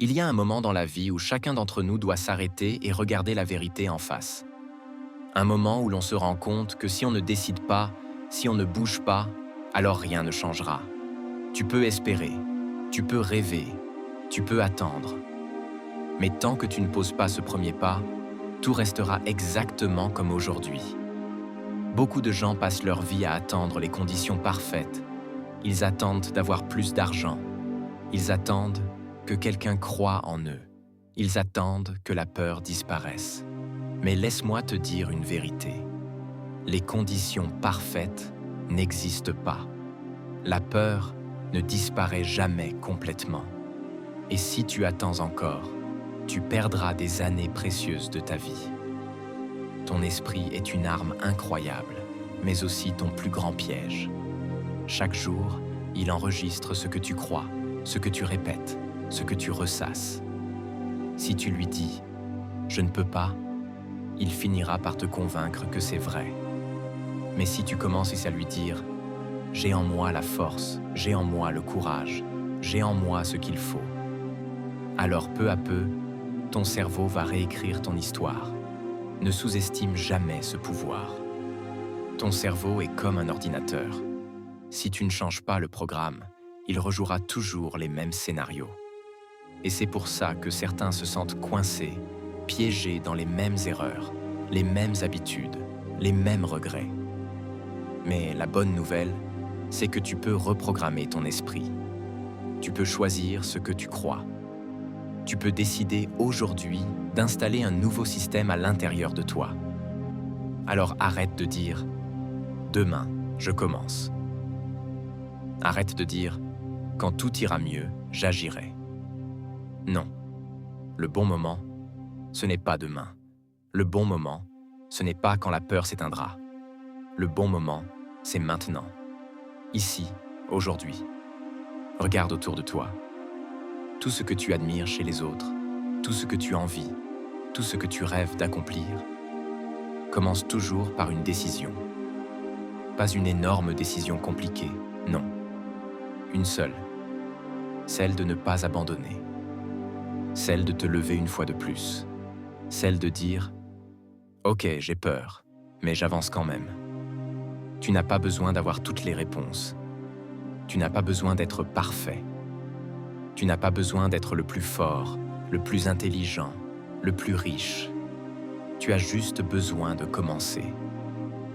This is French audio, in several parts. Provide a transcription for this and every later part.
Il y a un moment dans la vie où chacun d'entre nous doit s'arrêter et regarder la vérité en face. Un moment où l'on se rend compte que si on ne décide pas, si on ne bouge pas, alors rien ne changera. Tu peux espérer, tu peux rêver, tu peux attendre. Mais tant que tu ne poses pas ce premier pas, tout restera exactement comme aujourd'hui. Beaucoup de gens passent leur vie à attendre les conditions parfaites. Ils attendent d'avoir plus d'argent. Ils attendent que quelqu'un croie en eux. Ils attendent que la peur disparaisse. Mais laisse-moi te dire une vérité. Les conditions parfaites n'existent pas. La peur ne disparaît jamais complètement. Et si tu attends encore, tu perdras des années précieuses de ta vie. Ton esprit est une arme incroyable, mais aussi ton plus grand piège. Chaque jour, il enregistre ce que tu crois, ce que tu répètes, ce que tu ressasses. Si tu lui dis « je ne peux pas », il finira par te convaincre que c'est vrai. Mais si tu commences à lui dire « j'ai en moi la force, j'ai en moi le courage, j'ai en moi ce qu'il faut », alors peu à peu, ton cerveau va réécrire ton histoire. Ne sous-estime jamais ce pouvoir. Ton cerveau est comme un ordinateur. Si tu ne changes pas le programme, il rejouera toujours les mêmes scénarios. Et c'est pour ça que certains se sentent coincés, piégés dans les mêmes erreurs, les mêmes habitudes, les mêmes regrets. Mais la bonne nouvelle, c'est que tu peux reprogrammer ton esprit. Tu peux choisir ce que tu crois. Tu peux décider aujourd'hui d'installer un nouveau système à l'intérieur de toi. Alors arrête de dire « demain, je commence ». Arrête de dire « quand tout ira mieux, j'agirai ». Non. Le bon moment, ce n'est pas demain. Le bon moment, ce n'est pas quand la peur s'éteindra. Le bon moment, c'est maintenant. Ici, aujourd'hui. Regarde autour de toi. Tout ce que tu admires chez les autres, tout ce que tu envies, tout ce que tu rêves d'accomplir, commence toujours par une décision. Pas une énorme décision compliquée, non. Une seule. Celle de ne pas abandonner. Celle de te lever une fois de plus. Celle de dire « Ok, j'ai peur, mais j'avance quand même ». Tu n'as pas besoin d'avoir toutes les réponses. Tu n'as pas besoin d'être parfait. Tu n'as pas besoin d'être le plus fort, le plus intelligent, le plus riche. Tu as juste besoin de commencer.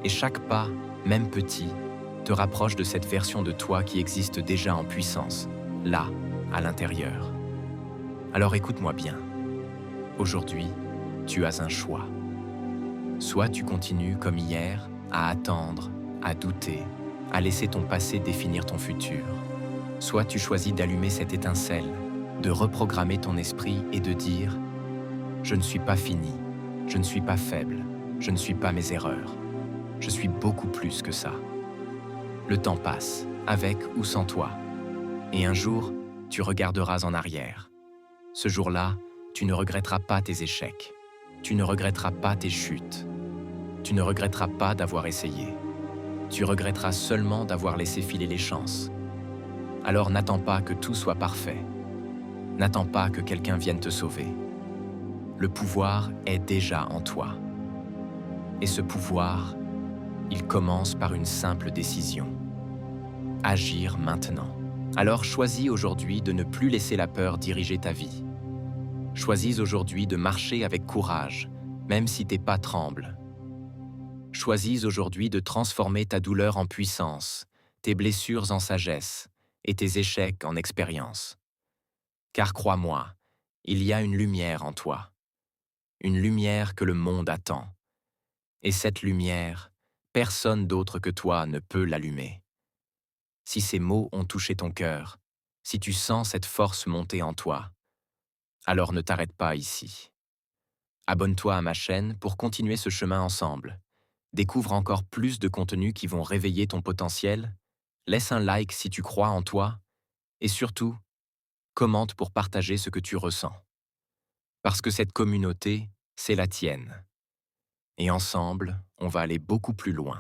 Et chaque pas, même petit, te rapproche de cette version de toi qui existe déjà en puissance, là, à l'intérieur. Alors écoute-moi bien. Aujourd'hui, tu as un choix. Soit tu continues comme hier, à attendre, à douter, à laisser ton passé définir ton futur. Soit tu choisis d'allumer cette étincelle, de reprogrammer ton esprit et de dire « Je ne suis pas fini, je ne suis pas faible, je ne suis pas mes erreurs. Je suis beaucoup plus que ça. » Le temps passe, avec ou sans toi. Et un jour, tu regarderas en arrière. Ce jour-là, tu ne regretteras pas tes échecs. Tu ne regretteras pas tes chutes. Tu ne regretteras pas d'avoir essayé. Tu regretteras seulement d'avoir laissé filer les chances. Alors n'attends pas que tout soit parfait. N'attends pas que quelqu'un vienne te sauver. Le pouvoir est déjà en toi. Et ce pouvoir, il commence par une simple décision. Agir maintenant. Alors choisis aujourd'hui de ne plus laisser la peur diriger ta vie. Choisis aujourd'hui de marcher avec courage, même si tes pas tremblent. Choisis aujourd'hui de transformer ta douleur en puissance, tes blessures en sagesse et tes échecs en expérience. Car crois-moi, il y a une lumière en toi. Une lumière que le monde attend. Et cette lumière, personne d'autre que toi ne peut l'allumer. Si ces mots ont touché ton cœur, si tu sens cette force monter en toi, alors ne t'arrête pas ici. Abonne-toi à ma chaîne pour continuer ce chemin ensemble. Découvre encore plus de contenus qui vont réveiller ton potentiel. Laisse un like si tu crois en toi. Et surtout, commente pour partager ce que tu ressens. Parce que cette communauté, c'est la tienne. Et ensemble, on va aller beaucoup plus loin.